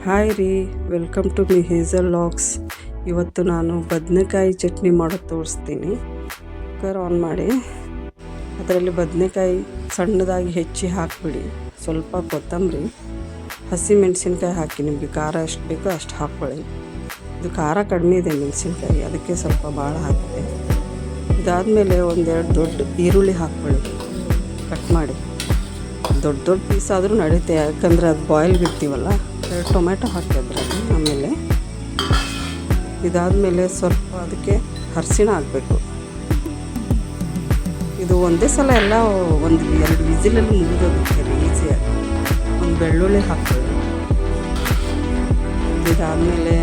Hi ರೀ, welcome to ಮಿ ಹೇಸಲ್ ಲಾಗ್ಸ್. ಇವತ್ತು ನಾನು ಬದನೆಕಾಯಿ ಚಟ್ನಿ ಮಾಡೋದು ತೋರಿಸ್ತೀನಿ. ಕುಕ್ಕರ್ ಆನ್ ಮಾಡಿ ಅದರಲ್ಲಿ ಬದನೆಕಾಯಿ ಸಣ್ಣದಾಗಿ ಹೆಚ್ಚಿ ಹಾಕಿಬಿಡಿ. ಸ್ವಲ್ಪ ಕೊತ್ತಂಬರಿ, ಹಸಿಮೆಣಸಿನ್ಕಾಯಿ ಹಾಕಿ, ನಿಮಗೆ ಖಾರ ಎಷ್ಟು ಬೇಕೋ ಅಷ್ಟು ಹಾಕ್ಕೊಳ್ಳಿ. ಇದು ಖಾರ ಕಡಿಮೆ ಇದೆ ಮೆಣಸಿನ್ಕಾಯಿ, ಅದಕ್ಕೆ ಸ್ವಲ್ಪ ಭಾಳ ಹಾಕಿದೆ. ಇದಾದಮೇಲೆ ಒಂದೆರಡು ದೊಡ್ಡ ಈರುಳ್ಳಿ ಹಾಕ್ಕೊಳ್ಳಿ, ಕಟ್ ಮಾಡಿ. ದೊಡ್ಡ ದೊಡ್ಡ ಪೀಸ್ ಆದರೂ ನಡೀತೆ, ಯಾಕಂದರೆ ಅದು ಬಾಯ್ಲ್ಗೆ ಇಡ್ತೀವಲ್ಲ. 2 ಟೊಮೆಟೊ ಹಾಕಿದ್ರಲ್ಲಿ. ಆಮೇಲೆ ಇದಾದಮೇಲೆ ಸ್ವಲ್ಪ ಅದಕ್ಕೆ ಅರಿಶಿಣ ಹಾಕಬೇಕು. ಇದು ಒಂದೇ ಸಲ ಎಲ್ಲ 1-2 ವಿಸಿಲಲ್ಲಿ ಮುಗಿದೋಗುತ್ತೆ ಈಸಿಯಾಗಿ. ಒಂದು ಬೆಳ್ಳುಳ್ಳಿ ಹಾಕ್ಕೊಳ್ಳಿ. ಇದಾದಮೇಲೆ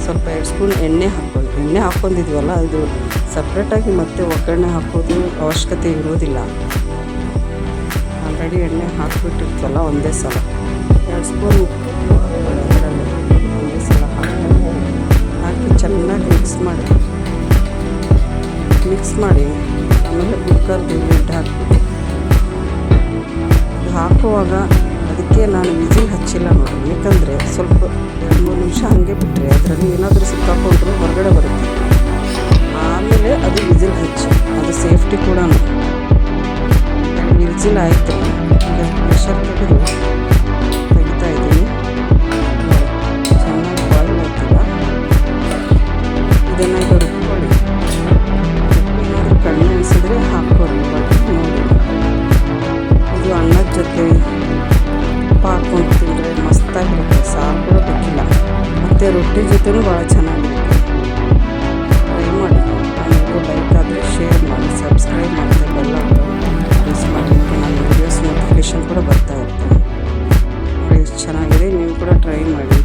ಸ್ವಲ್ಪ 2 ಸ್ಪೂನ್ ಎಣ್ಣೆ ಹಾಕ್ಕೊಳ್ಳಿ. ಎಣ್ಣೆ ಹಾಕ್ಕೊಂಡಿದ್ವಲ್ಲ, ಇದು ಸಪ್ರೇಟಾಗಿ ಮತ್ತೆ ಒಗ್ಗರಣೆ ಹಾಕೋದು ಅವಶ್ಯಕತೆ ಇರೋದಿಲ್ಲ. ಆಲ್ರೆಡಿ ಎಣ್ಣೆ ಹಾಕಿಬಿಟ್ಟಿರ್ತೀವಲ್ಲ ಒಂದೇ ಸಲ. 2 ಸ್ಪೂನ್ ಉಪ್ಪು ಅದರಲ್ಲಿ ಒಂದೇ ಸಲ ಹಾಕಿ ಚೆನ್ನಾಗಿ ಮಿಕ್ಸ್ ಮಾಡಿ ಆಮೇಲೆ ಕುಕ್ಕರ್ಗೆ ಲಿಡ್ ಹಾಕ್ಬಿಟ್ಟು, ಇದು ಹಾಕುವಾಗ ಅದಕ್ಕೆ ನಾನು ವಿಸಿಲ್ ಹಚ್ಚಿಲ್ಲ ನೋಡಿ. ಏಕೆಂದರೆ ಸ್ವಲ್ಪ 2-3 ನಿಮಿಷ ಹಾಗೆ ಬಿಟ್ಟರೆ ಅದರಲ್ಲಿ ಏನಾದರೂ ಸಿಕ್ಕಾಕೊಂಡ್ರೂ ಹೊರಗಡೆ ಬರುತ್ತೆ. ಆಮೇಲೆ ಅದು ವಿಸಿಲ್ ಹಚ್ಚಿ, ಅದು ಸೇಫ್ಟಿ ಕೂಡ. ವಿಸಿಲ್ ಆಯಿತು, ಈಗ ಪ್ರೆಷರ್ ತೆಗೆದು ತೆಗಿತಾ ಇದ್ದೀನಿ. ಚೆನ್ನಾಗಿ ಬಾಯ್ಲ್ ಆಗ್ತಿಲ್ಲ. ಇದನ್ನು ಈಗ ರುಬ್ಕೊಳ್ಳಿ. ಏನಾದರೂ ಕಡಿಮೆ ಅನಿಸಿದ್ರೆ ಹಾಕ್ಕೊಳ್ಳಿ, ನೋಡಿ. ಇದು ಅನ್ನದ ಜೊತೆ ತುಪ್ಪ ಹಾಕ್ಕೊಂಡು ತಿಂದರೆ ಮಸ್ತಾಗಿರುತ್ತೆ. ಸಾರು ಕೂಡ ಬೇಕಿಲ್ಲ, ಮತ್ತು ರೊಟ್ಟಿ ಜೊತೆನೂ ಭಾಳ ಚೆನ್ನಾಗಿರುತ್ತೆ. ಟ್ರೈ ಮಾಡಿ. ನನಗೆ ಲೈಕ್ ಆದರೆ ಶೇರ್ ಮಾಡಿ, ಸಬ್ಸ್ಕ್ರೈಬ್ ಮಾಡಿದೆ ಬೆಲ್ಲ ಪ್ರೆಸ್ ಮಾಡಿ. ನನ್ನ ವೀಡಿಯೋಸ್ ನೋಟಿಫಿಕೇಷನ್ ಕೂಡ ಬರ್ತಾ ಇರ್ತದೆ. ಎಷ್ಟು ಚೆನ್ನಾಗಿದೆ, ನೀವು ಕೂಡ ಟ್ರೈ ಮಾಡಿ.